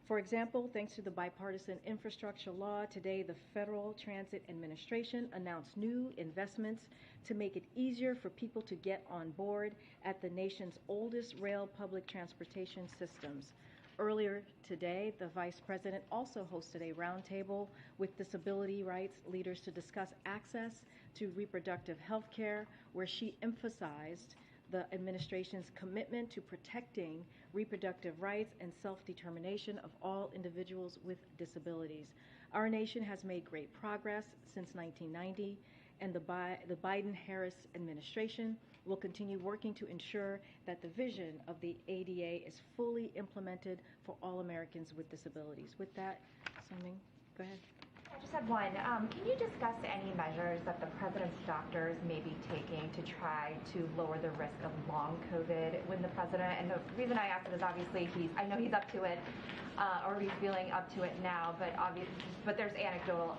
For example, thanks to the bipartisan infrastructure law, today the Federal Transit Administration announced new investments to make it easier for people to get on board at the nation's oldest rail public transportation systems. Earlier today, the Vice President also hosted a roundtable with disability rights leaders to discuss access to reproductive health care, where she emphasized the administration's commitment to protecting reproductive rights and self-determination of all individuals with disabilities. Our nation has made great progress since 1990, and the Biden-Harris administration will continue working to ensure that the vision of the ADA is fully implemented for all Americans with disabilities. With that, Sung-Ming, go ahead. just have one. Can you discuss any measures that the president's doctors may be taking to try to lower the risk of long COVID when the president, and the reason I ask it is obviously I know he's up to it, or he's feeling up to it now, but there's anecdotal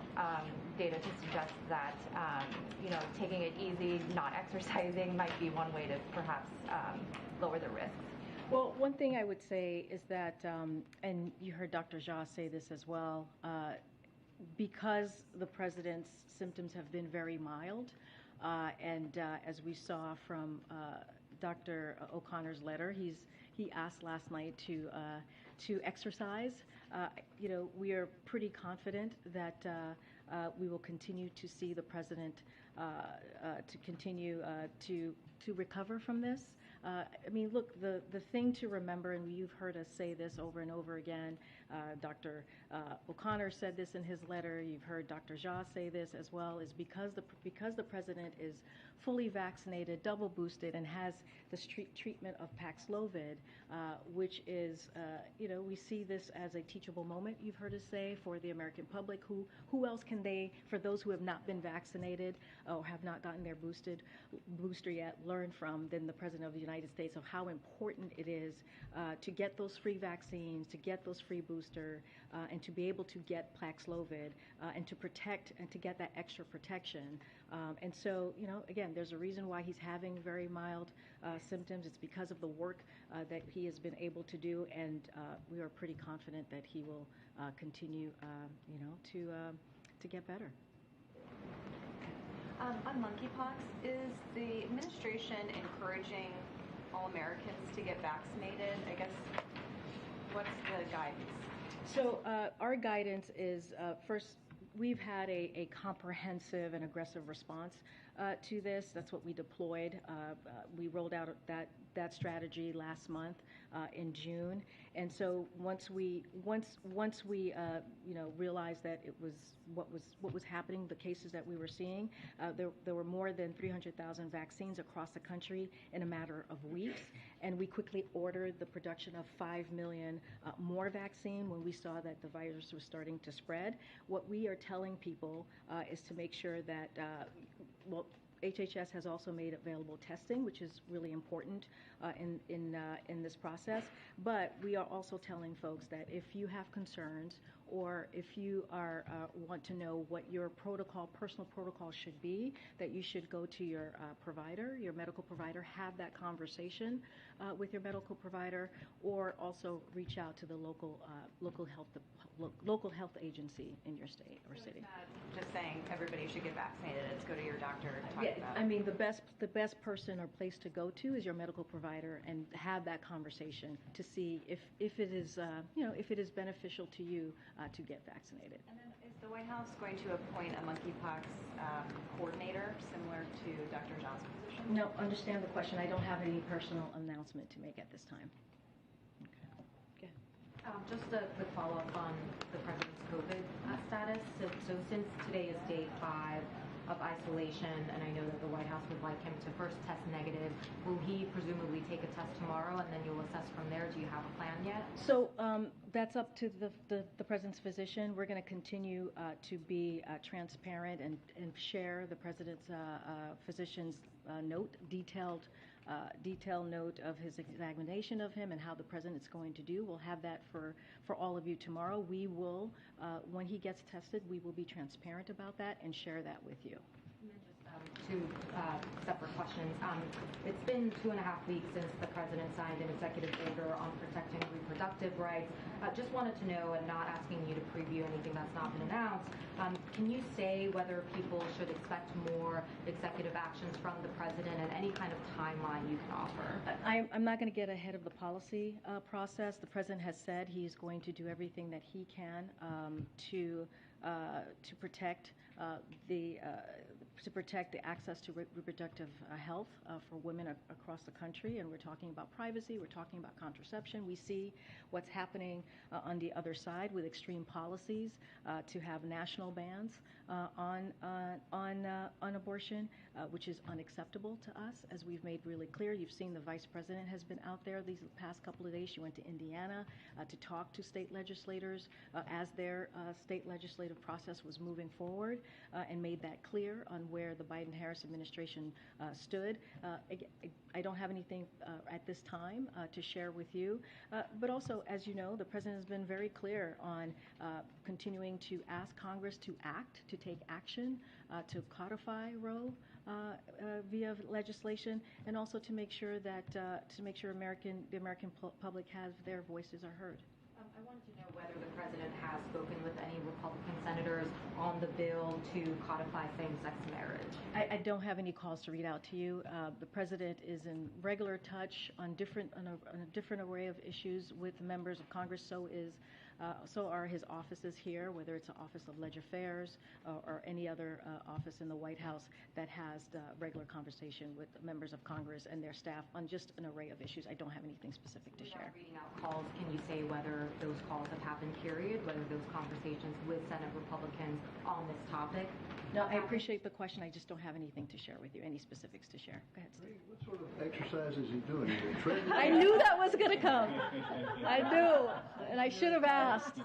data to suggest that, taking it easy, not exercising might be one way to perhaps lower the risks. Well, one thing I would say is that, and you heard Dr. Jha say this as well, because the president's symptoms have been very mild, and as we saw from Dr. O'Connor's letter, he asked last night to exercise. We are pretty confident that we will continue to see the president to continue to recover from this. Look, the thing to remember, and you've heard us say this over and over again, Dr. O'Connor said this in his letter, you've heard Dr. Jha say this as well, is because the president is fully vaccinated, double boosted, and has the treatment of Paxlovid, which is, we see this as a teachable moment, you've heard us say, for the American public. Who else can they, for those who have not been vaccinated or have not gotten their booster yet, learn from than the President of the United States of how important it is to get those free vaccines, to get those free booster, and to be able to get Paxlovid, and to protect and to get that extra protection. And so, again, there's a reason why he's having very mild symptoms. It's because of the work that he has been able to do, and we are pretty confident that he will continue, to get better. On monkeypox, is the administration encouraging all Americans to get vaccinated? I guess, what's the guidance? So our guidance is, first, we've had a comprehensive and aggressive response to this. That's what we deployed. We rolled out that strategy last month in June, and so once we realized that it was what was happening, the cases that we were seeing, there were more than 300,000 vaccines across the country in a matter of weeks, and we quickly ordered the production of 5 million more vaccine when we saw that the virus was starting to spread. What we are telling people is to make sure that HHS has also made available testing, which is really important in this process. But we are also telling folks that if you have concerns or if you want to know what your personal protocol should be, that you should go to your provider, your medical provider, have that conversation with your medical provider, or also reach out to the local health agency in your state or city. Just saying everybody should get vaccinated. It's go to your doctor and talk about it. I mean, the best person or place to go to is your medical provider and have that conversation to see if it is if it is beneficial to you to get vaccinated. And then is the White House going to appoint a monkeypox coordinator similar to Dr. Jha's position? No, understand the question. I don't have any personal announcement to make at this time. Just a quick follow-up on the president's COVID status. So since today is day 5 of isolation, and I know that the White House would like him to first test negative, will he presumably take a test tomorrow, and then you'll assess from there? Do you have a plan yet? So that's up to the president's physician. We're going to continue to be transparent and share the president's physician's detailed note of his examination of him and how the president's going to do. We'll have that for all of you tomorrow. We will, when he gets tested, we will be transparent about that and share that with you. And then just two separate questions. It's been 2.5 weeks since the president signed an executive order on protecting reproductive rights. Just wanted to know, and not asking you to preview anything that's not been announced, can you say whether people should expect more executive actions from the president and any kind of timeline you can offer? I'm not going to get ahead of the policy process. The president has said he's going to do everything that he can to protect the access to reproductive health for women across the country. And we're talking about privacy, we're talking about contraception. We see what's happening on the other side with extreme policies to have national bans on abortion, which is unacceptable to us, as we've made really clear. You've seen the Vice President has been out there these past couple of days. She went to Indiana to talk to state legislators as their state legislative process was moving forward, and made that clear on where the Biden-Harris administration stood. I don't have anything at this time to share with you, but also, as you know, the President has been very clear on continuing to ask Congress to act, to take action, to codify Roe via legislation, and also to make sure that the American public has their voices are heard. I wanted to know whether the President has spoken with any Republican senators on the bill to codify same-sex marriage. I don't have any calls to read out to you. The President is in regular touch on a different array of issues with members of Congress. So are his offices here, whether it's the Office of Legislative Affairs or any other office in the White House that has regular conversation with members of Congress and their staff on just an array of issues. I don't have anything specific to share. Without reading out calls, can you say whether those calls have happened, period, whether those conversations with Senate Republicans on this topic? No, I appreciate the question. I just don't have anything to share with you, any specifics to share. Go ahead, Steve. What sort of exercise is he doing? I knew that was going to come. I knew, and I should have asked.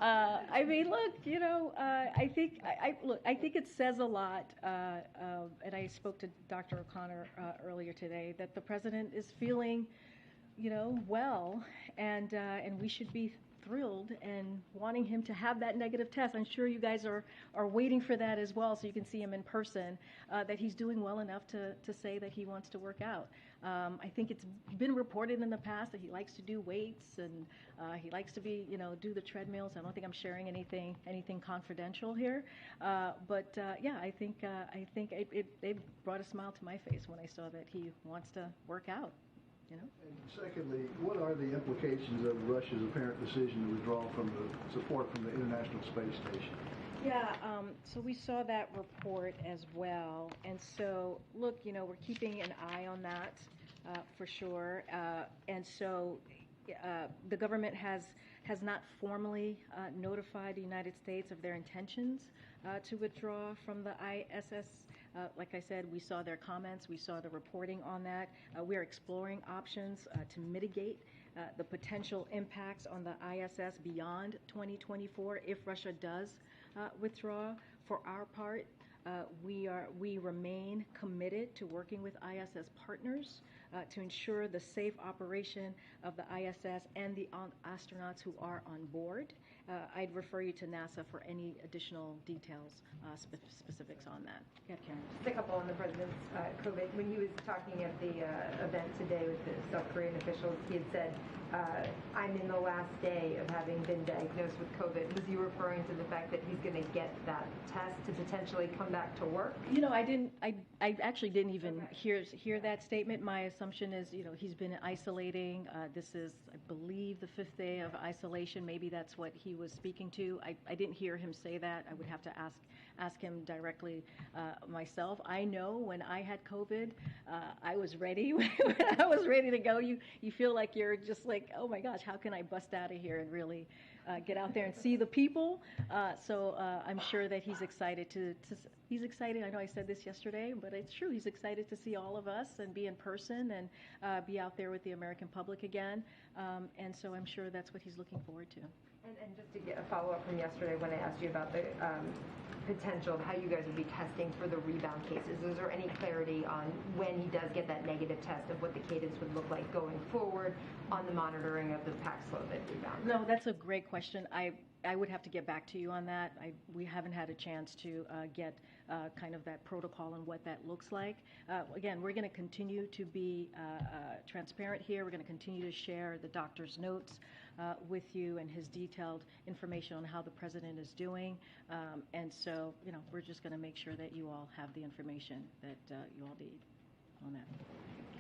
I mean, look, you know, I think it says a lot, and I spoke to Dr. O'Connor earlier today, that the President is feeling, you know, well, and we should be thrilled and wanting him to have that negative test. I'm sure you guys are waiting for that as well, so you can see him in person, that he's doing well enough to say that he wants to work out. I think it's been reported in the past that he likes to do weights and he likes to be, you know, do the treadmills. I don't think I'm sharing anything confidential here, but yeah, I think it brought a smile to my face when I saw that he wants to work out. You know? And secondly, what are the implications of Russia's apparent decision to withdraw from the support from the International Space Station? Yeah, so we saw that report as well. And so, look, you know, we're keeping an eye on that for sure. And so the government has not formally notified the United States of their intentions to withdraw from the ISS. Like I said, we saw their comments, we saw the reporting on that. We're exploring options to mitigate the potential impacts on the ISS beyond 2024 if Russia does withdraw. For our part, we remain committed to working with ISS partners to ensure the safe operation of the ISS and the astronauts who are on board. I'd refer you to NASA for any additional details, specifics on that. Yeah, Karen. Just a couple on the President's COVID. When he was talking at the event today with the South Korean officials, he had said, I'm in the last day of having been diagnosed with COVID. Was he referring to the fact that he's going to get that test to potentially come back to work? You know, I actually didn't even hear that statement. My assumption is, you know, he's been isolating. This is, I believe, the 5th day of isolation. Maybe that's what he was speaking to. I didn't hear him say that. I would have to ask him directly myself. I know when I had COVID, I was ready. When I was ready to go, you feel like you're just like, oh my gosh, how can I bust out of here and really get out there and see the people? So I'm sure that he's excited he's excited. I know I said this yesterday, but it's true. He's excited to see all of us and be in person and be out there with the American public again. And so I'm sure that's what he's looking forward to. And just to get a follow-up from yesterday when I asked you about the potential of how you guys would be testing for the rebound cases, is there any clarity on when he does get that negative test of what the cadence would look like going forward on the monitoring of the Paxlovid rebound? No, that's a great question. I would have to get back to you on that. We haven't had a chance to get kind of that protocol and what that looks like. Again, we're going to continue to be transparent here. We're going to continue to share the doctor's notes with you and his detailed information on how the President is doing. And so, you know, we're just going to make sure that you all have the information that you all need on that.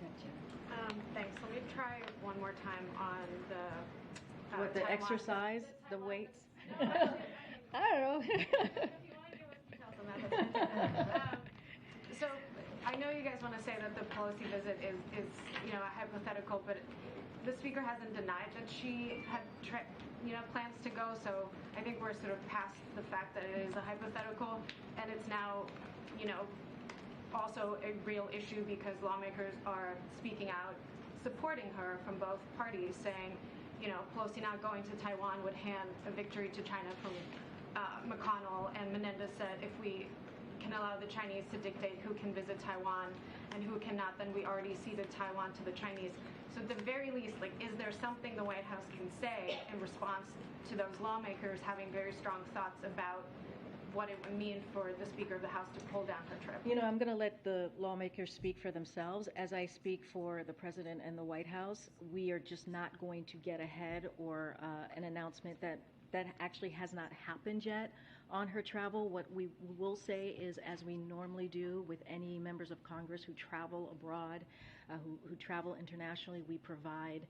Gotcha. Thanks. Let me try one more time on the what, the timeline. exercise, the weights? No, I don't know. If you want to give us details on that, so I know you guys want to say that the policy visit is you know, a hypothetical, but the speaker hasn't denied that she had plans to go, so I think we're sort of past the fact that it is a hypothetical, and it's now, also a real issue because lawmakers are speaking out, supporting her from both parties, saying, Pelosi not going to Taiwan would hand a victory to China from McConnell, and Menendez said if we can allow the Chinese to dictate who can visit Taiwan and who cannot, then we already ceded Taiwan to the Chinese. So at the very least, is there something the White House can say in response to those lawmakers having very strong thoughts about what it would mean for the Speaker of the House to pull down her trip? I'm going to let the lawmakers speak for themselves. As I speak for the President and the White House, we are just not going to get ahead or an announcement that actually has not happened yet on her travel. What we will say is, as we normally do with any members of Congress who travel abroad, who travel internationally, we provide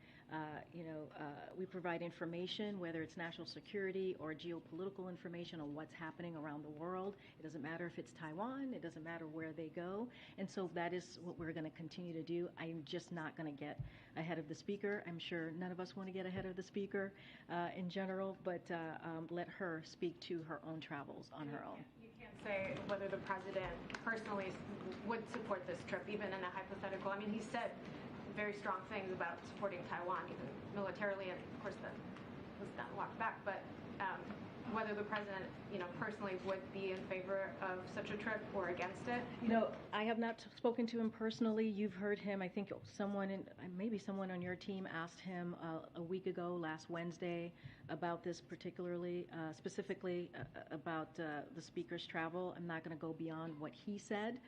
information, whether it's national security or geopolitical information on what's happening around the world. It doesn't matter if it's Taiwan, it doesn't matter where they go. And so that is what we're going to continue to do. I'm just not going to get ahead of the Speaker. I'm sure none of us want to get ahead of the Speaker in general, but let her speak to her own travels on her own. You can't say whether the President personally would support this trip, even in a hypothetical. I mean, he said very strong things about supporting Taiwan, even militarily, and of course that was not walked back. But whether the President, personally would be in favor of such a trip or against it. I have not spoken to him personally. You've heard him. I think maybe someone on your team asked him a week ago, last Wednesday, about this specifically about the Speaker's travel. I'm not going to go beyond what he said.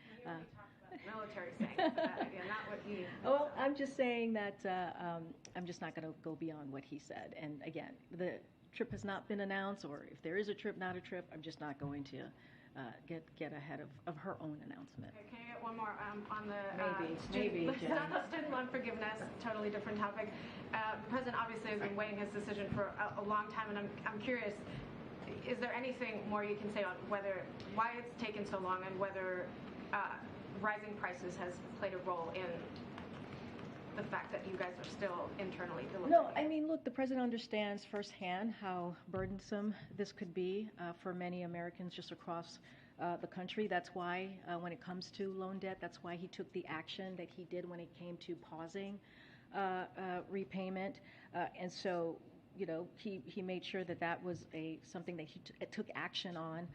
Military saying that idea, not what he. Well, I'm just saying that I'm just not going to go beyond what he said. And again, the trip has not been announced, or if there is a trip, not a trip, I'm just not going to get ahead of her own announcement. Okay, can I get one more on the maybe student loan forgiveness? Totally different topic. The President obviously has been weighing his decision for a long time, and I'm curious. Is there anything more you can say on why it's taken so long, and whether rising prices has played a role in the fact that you guys are still internally deliberating? No, I mean, look, the President understands firsthand how burdensome this could be for many Americans just across the country. That's why when it comes to loan debt, that's why he took the action that he did when it came to pausing repayment. And so, he made sure that was something that he took action on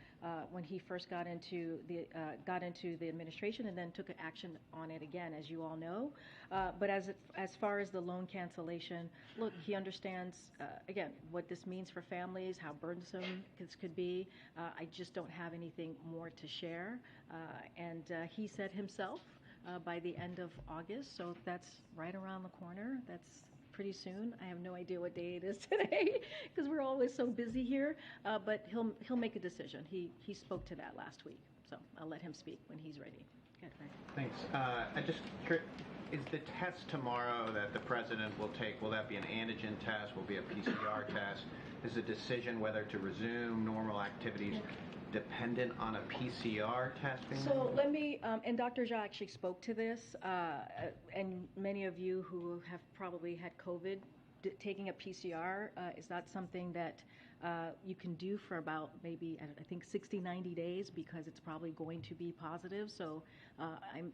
when he first got into the administration, and then took action on it again, as you all know. But as far as the loan cancellation, look, he understands again what this means for families, how burdensome this could be. I just don't have anything more to share. And he said himself by the end of August, so that's right around the corner. That's pretty soon. I have no idea what day it is today because we're always so busy here. But he'll make a decision. He spoke to that last week, so I'll let him speak when he's ready. Good, right. Thanks. Is the test tomorrow that the President will take, will that be an antigen test? Will it be a PCR test? Is the decision whether to resume normal activities dependent on a PCR testing? So let me, and Dr. Jha actually spoke to this, and many of you who have probably had COVID, taking a PCR is not something that you can do for about maybe, I think, 60, 90 days because it's probably going to be positive. So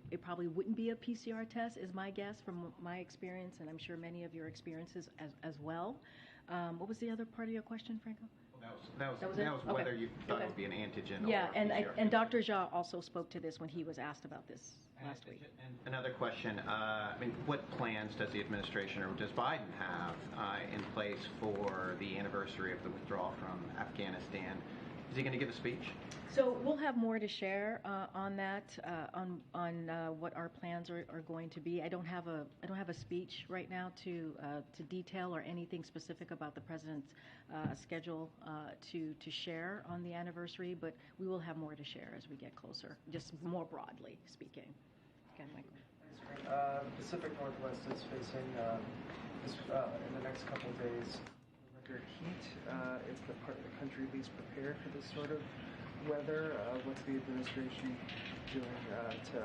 it probably wouldn't be a PCR test is my guess from my experience, and I'm sure many of your experiences as well. What was the other part of your question, Franco? That was whether you thought it would be an antigen or yeah, a PCR. and Dr. Jha also spoke to this when he was asked about this last week. And another question, what plans does the administration or does Biden have in place for the anniversary of the withdrawal from Afghanistan? Is he going to give a speech? So we'll have more to share on that, on what our plans are going to be. I don't have a speech right now to detail or anything specific about the President's schedule to share on the anniversary, but we will have more to share as we get closer, just more broadly speaking. Okay, Michael. Pacific Northwest is facing in the next couple of days record heat. Is the part of the country least prepared for this sort of weather? What's the administration doing to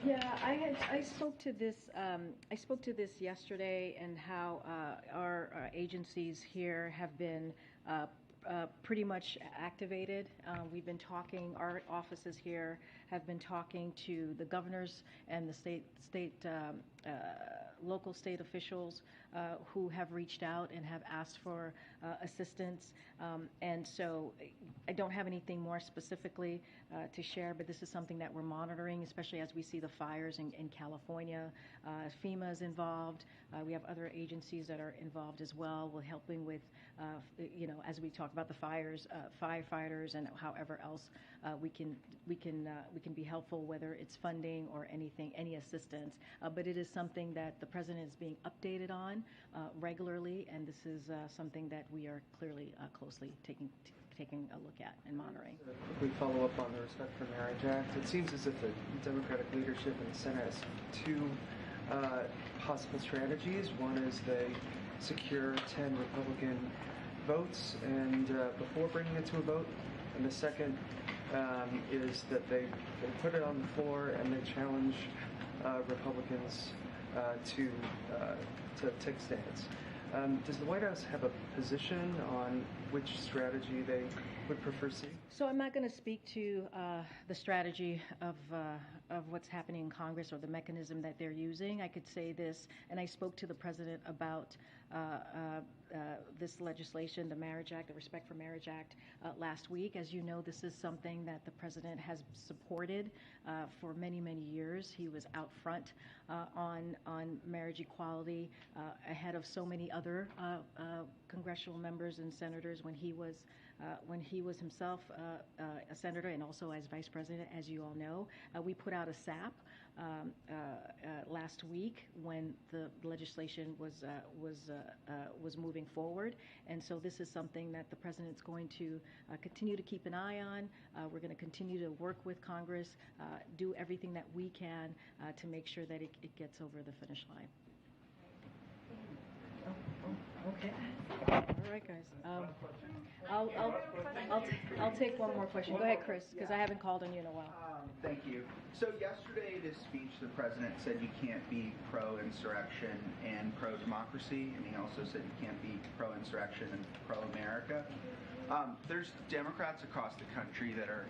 Yeah, I spoke to this yesterday, and how our agencies here have been pretty much activated. We've been talking. Our offices here have been talking to the governors and the local state officials who have reached out and have asked for assistance. And so I don't have anything more specifically to share, but this is something that we're monitoring, especially as we see the fires in California. FEMA is involved. We have other agencies that are involved as well. We're helping with, as we talk about the fires, firefighters, and however else we can be helpful, whether it's funding or anything, any assistance. But it is something that the president is being updated on regularly, and this is something that we are clearly closely taking a look at and monitoring. If we follow up on the Respect for Marriage Act, it seems as if the Democratic leadership in the Senate has two possible strategies. One is they secure 10 Republican votes and before bringing it to a vote, and the second is that they put it on the floor and they challenge Republicans to take stance. Does the White House have a position on which strategy they would prefer to see? So I'm not going to speak to the strategy of what's happening in Congress or the mechanism that they're using. I could say this, and I spoke to the president about this legislation, the Marriage Act, the Respect for Marriage Act, last week. As you know, this is something that the president has supported for many, many years. He was out front on marriage equality ahead of so many other congressional members and senators when he was himself a senator and also as vice president, as you all know. We put out a SAP last week when the legislation was moving forward, and so this is something that the president's going to continue to keep an eye on. We're going to continue to work with Congress, do everything that we can to make sure that it gets over the finish line. Okay. All right, guys. I'll take one more question. Go ahead, Chris, because I haven't called on you in a while. Thank you. So yesterday, in his speech, the president said you can't be pro-insurrection and pro-democracy, and he also said you can't be pro-insurrection and pro-America. There's Democrats across the country that are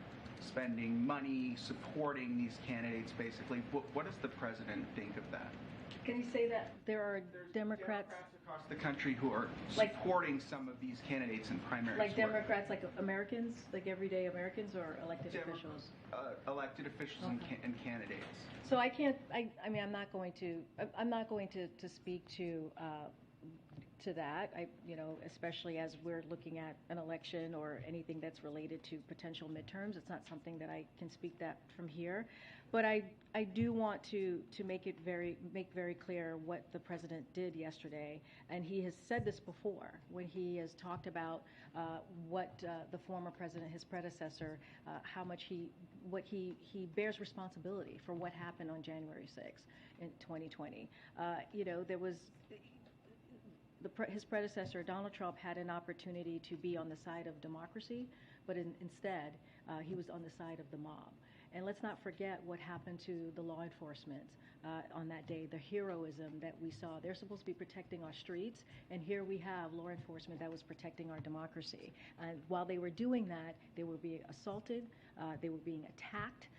spending money supporting these candidates, basically. What does the president think of that? Can you say that there are Democrats across the country who are supporting some of these candidates in primaries? Like Democrats, like Americans, like everyday Americans, or elected officials? Elected officials and candidates. So I can't. I mean, I'm not going to speak to that. Especially as we're looking at an election or anything that's related to potential midterms. It's not something that I can speak that from here. But I do want to make very clear what the president did yesterday, and he has said this before when he has talked about what the former president, his predecessor, how much he bears responsibility for what happened on January 6th in 2020. There was. His predecessor, Donald Trump, had an opportunity to be on the side of democracy, but instead he was on the side of the mob. And let's not forget what happened to the law enforcement on that day, the heroism that we saw. They're supposed to be protecting our streets, and here we have law enforcement that was protecting our democracy. And while they were doing that, they were being assaulted, they were being attacked,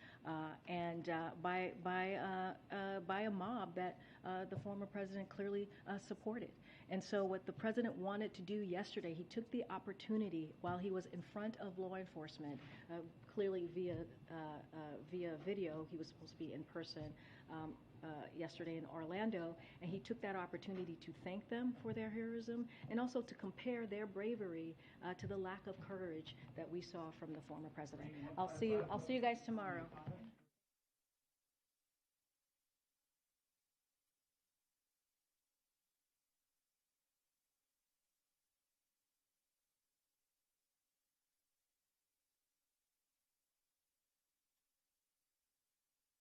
and by a mob that the former president clearly supported. And so what the president wanted to do yesterday, he took the opportunity while he was in front of law enforcement, clearly via video. He was supposed to be in person yesterday in Orlando, and he took that opportunity to thank them for their heroism and also to compare their bravery to the lack of courage that we saw from the former president. I'll see you guys tomorrow.